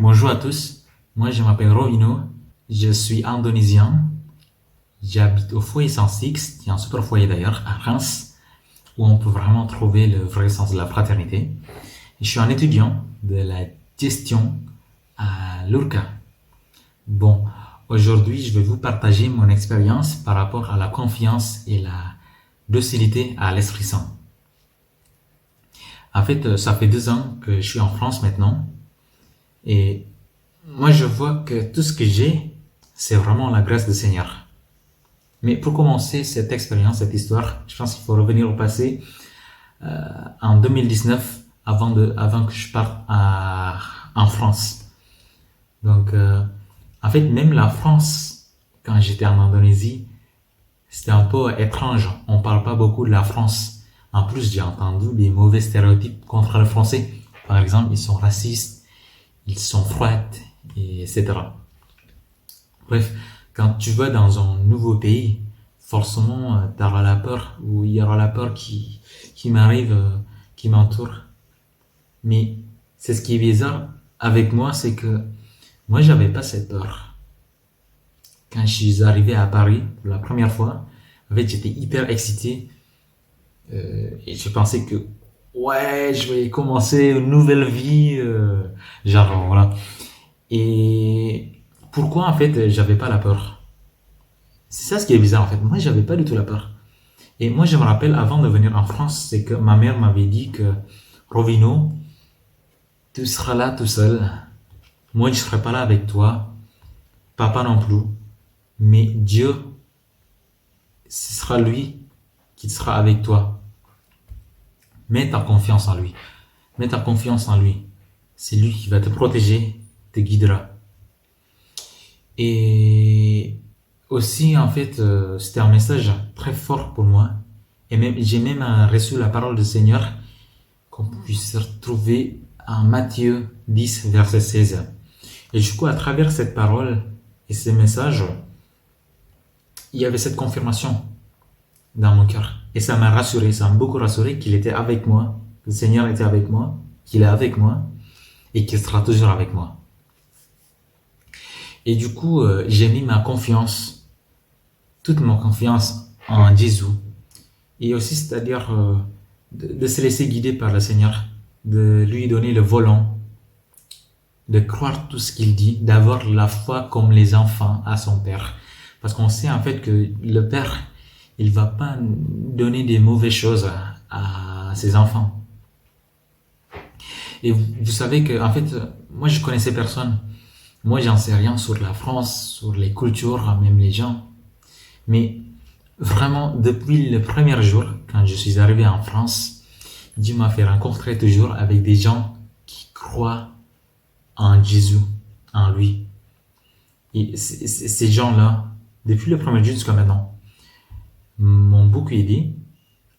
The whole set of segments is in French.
Bonjour à tous, moi je m'appelle Rovino, je suis indonésien, j'habite au foyer 106, qui est un super foyer d'ailleurs, à Reims, où on peut vraiment trouver le vrai sens de la fraternité. Je suis un étudiant de la gestion à l'URCA. Bon, aujourd'hui je vais vous partager mon expérience par rapport à la confiance et la docilité à l'Esprit Saint. En fait, ça fait 2 ans que je suis en France maintenant, et moi je vois que tout ce que j'ai, c'est vraiment la grâce du Seigneur. Mais pour commencer cette expérience, cette histoire, je pense qu'il faut revenir au passé, en 2019, avant que je parte en France. Donc, en fait, même la France, quand j'étais en Indonésie, c'était un peu étrange. On parle pas beaucoup de la France. En plus, j'ai entendu des mauvais stéréotypes contre les Français. Par exemple, ils sont racistes, ils sont froids, etc. Bref, quand tu vas dans un nouveau pays, forcément, tu auras la peur, ou il y aura la peur qui m'arrive, qui m'entoure. Mais c'est ce qui est bizarre avec moi, c'est que moi, j'avais pas cette peur. Quand je suis arrivé à Paris pour la première fois, en fait, j'étais hyper excité, et je pensais que, ouais, je vais commencer une nouvelle vie, genre, voilà. Et pourquoi, en fait, j'avais pas la peur? C'est ça ce qui est bizarre, en fait. Moi, j'avais pas du tout la peur. Et moi, je me rappelle, avant de venir en France, c'est que ma mère m'avait dit que, Rovino, tu seras là tout seul. Moi, je serai pas là avec toi. Papa non plus. Mais Dieu, ce sera lui qui sera avec toi. Mets ta confiance en lui. Mets ta confiance en lui. C'est lui qui va te protéger, te guidera. Et aussi, en fait, c'était un message très fort pour moi. Et même, j'ai même reçu la parole du Seigneur qu'on puisse retrouver en Matthieu 10, verset 16. Et du coup, à travers cette parole et ces messages, il y avait cette confirmation dans mon cœur. Et ça m'a rassuré, ça m'a beaucoup rassuré qu'il était avec moi, que le Seigneur était avec moi, qu'il est avec moi et qu'il sera toujours avec moi. Et du coup, j'ai mis ma confiance, toute ma confiance en Jésus. Et aussi, c'est-à-dire de se laisser guider par le Seigneur, de lui donner le volant, de croire tout ce qu'il dit, d'avoir la foi comme les enfants à son Père. Parce qu'on sait en fait que le Père, il va pas donner des mauvaises choses à ses enfants. Et vous savez que, en fait, moi je connaissais personne. Moi j'en sais rien sur la France, sur les cultures, même les gens. Mais vraiment, depuis le premier jour, quand je suis arrivé en France, Dieu m'a fait rencontrer toujours avec des gens qui croient en Jésus, en lui. Et ces gens-là, depuis le premier jour jusqu'à maintenant, m'ont beaucoup aidé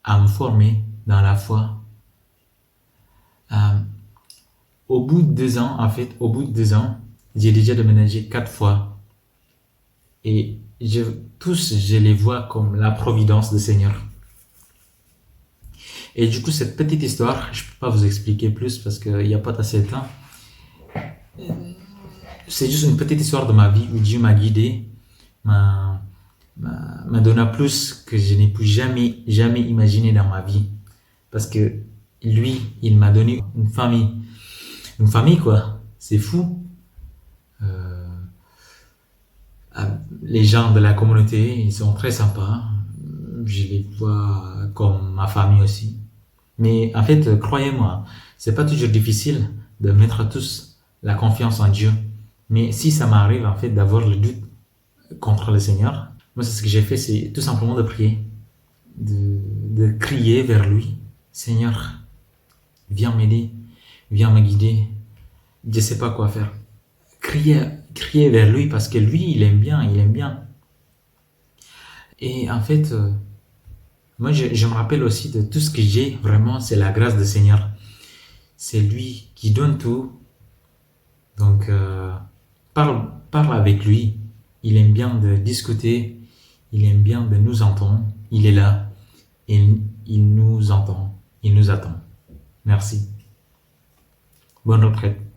à me former dans la foi. Au bout de 2 ans, en fait, j'ai déjà déménagé 4 fois. Et tous, je les vois comme la providence du Seigneur. Et du coup, cette petite histoire, je ne peux pas vous expliquer plus parce qu'il n'y a pas assez de temps. C'est juste une petite histoire de ma vie où Dieu m'a guidé, m'a donné plus que je n'ai pu jamais imaginer dans ma vie. Parce que lui, il m'a donné une famille. Une famille, quoi. C'est fou. Les gens de la communauté, ils sont très sympas. Je les vois comme ma famille aussi. Mais en fait, croyez-moi, c'est pas toujours difficile de mettre tous la confiance en Dieu. Mais si ça m'arrive en fait d'avoir le doute contre le Seigneur, moi c'est ce que j'ai fait, c'est tout simplement de prier, de crier vers lui. Seigneur, viens m'aider, viens me guider. Je sais pas quoi faire. Crier vers lui parce que lui, il aime bien. Et en fait, moi je me rappelle aussi de tout ce que j'ai, vraiment, c'est la grâce du Seigneur. C'est lui qui donne tout. Donc, parle avec lui. Il aime bien de discuter. Il aime bien de nous entendre. Il est là. Et il nous entend. Il nous attend. Merci. Bonne retraite.